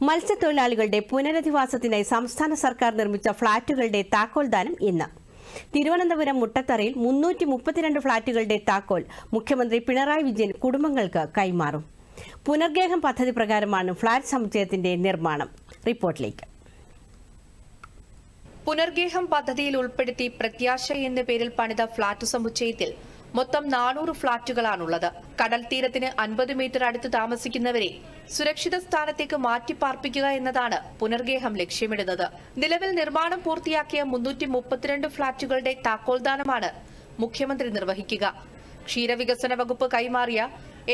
മത്സ്യത്തൊഴിലാളികളുടെ പുനരധിവാസത്തിനായി സംസ്ഥാന സർക്കാർ നിർമ്മിച്ച ഫ്ളാറ്റുകളുടെ താക്കോൽദാനം ഇന്ന്. തിരുവനന്തപുരം മുട്ടത്തറയിൽ 332 ഫ്ളാറ്റുകളുടെ താക്കോൽ മുഖ്യമന്ത്രി പിണറായി വിജയൻ കുടുംബങ്ങൾക്ക് കൈമാറും. പുനർഗേഹം പദ്ധതി പ്രകാരമാണ് ഫ്ളാറ്റ് സമുച്ചയത്തിന്റെ നിർമ്മാണം. റിപ്പോർട്ടിലേക്ക്. പുനർഗേഹം പദ്ധതിയിൽ ഉൾപ്പെടുത്തി പ്രത്യാശ എന്ന പേരിൽ പണിത ഫ്ളാറ്റ് സമുച്ചയത്തിൽ മൊത്തം 400 ഫ്ളാറ്റുകളാണുള്ളത്. കടൽ തീരത്തിന് 50 മീറ്റർ അടുത്ത് താമസിക്കുന്നവരെ സുരക്ഷിത സ്ഥാനത്തേക്ക് മാറ്റിപ്പാർപ്പിക്കുക എന്നതാണ് പുനർഗേഹം ലക്ഷ്യമിടുന്നത്. നിലവിൽ നിർമ്മാണം പൂർത്തിയാക്കിയ 332 ഫ്ളാറ്റുകളുടെ താക്കോൽദാനമാണ് മുഖ്യമന്ത്രി നിർവഹിക്കുക. ക്ഷീരവികസന വകുപ്പ് കൈമാറിയ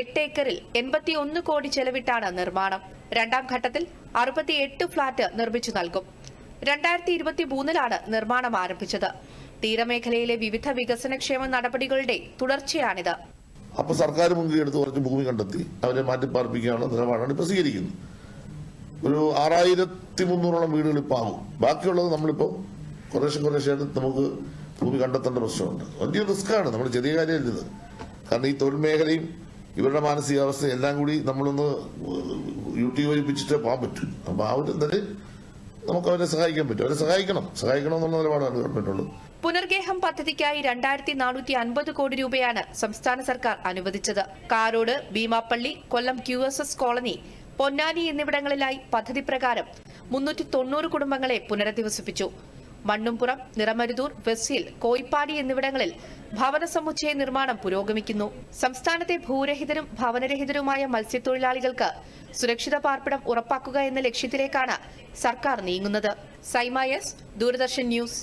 8 ഏക്കറിൽ 81 കോടി ചെലവിട്ടാണ് നിർമ്മാണം. രണ്ടാം ഘട്ടത്തിൽ 68 ഫ്ളാറ്റ് നിർമ്മിച്ചു നൽകും. 2023-ലാണ് നിർമ്മാണം ആരംഭിച്ചത്. തീരമേഖലയിലെ വിവിധ വികസനക്ഷേമ നടപടികളുടെ തുടർച്ചയാണിത്. അപ്പോൾ സർക്കാർ മുൻകൈയെടുത്ത് കുറച്ച് ഭൂമി കണ്ടെത്തി അവരെ മാറ്റിപ്പാർപ്പിക്കാനുള്ള നിലപാടാണ് ഇപ്പോൾ സ്വീകരിക്കുന്നത്. ഒരു 6300ഓളം വീടുകൾ ഇപ്പോൾ ആവും. ബാക്കിയുള്ളത് നമ്മളിപ്പോൾ കുറേശ്ശെയായിട്ട് നമുക്ക് ഭൂമി കണ്ടെത്തേണ്ട പ്രശ്നമുണ്ട്. വലിയ റിസ്ക്കാണ്, നമ്മൾ ചെറിയ കാര്യമല്ലത്. കാരണം ഈ തൊഴിൽ മേഖലയും ഇവരുടെ മാനസികാവസ്ഥ എല്ലാം കൂടി നമ്മളൊന്ന് യോജിപ്പിച്ചിട്ടേ പോകാൻ പറ്റും. അപ്പോൾ ആ ഒരു എന്തായാലും നമുക്ക് അവരെ സഹായിക്കാൻ പറ്റും. അവരെ സഹായിക്കണം എന്നുള്ള നിലപാടാണ് ഗവൺമെന്റുള്ളത്. പുനർഗേഹം പദ്ധതിക്കായി 2450 കോടി രൂപയാണ് സംസ്ഥാന സർക്കാർ അനുവദിച്ചത്. കാരോട്, ഭീമാപ്പള്ളി, കൊല്ലം QSS കോളനി, പൊന്നാനി എന്നിവിടങ്ങളിലായി പദ്ധതി പ്രകാരം 390 കുടുംബങ്ങളെ പുനരധിവസിപ്പിച്ചു. മണ്ണുംപുറം, നിറമരുതൂർ, വെസ്സിൽ, കോയിപ്പാടി എന്നിവിടങ്ങളിൽ ഭവന സമുച്ചയ നിർമ്മാണം പുരോഗമിക്കുന്നു. സംസ്ഥാനത്തെ ഭൂരഹിതരും ഭവനരഹിതരുമായ മത്സ്യത്തൊഴിലാളികൾക്ക് സുരക്ഷിത പാർപ്പിടം ഉറപ്പാക്കുക എന്ന ലക്ഷ്യത്തിലേക്കാണ് സർക്കാർ നീങ്ങുന്നത്. Saima S, Doordarshan news.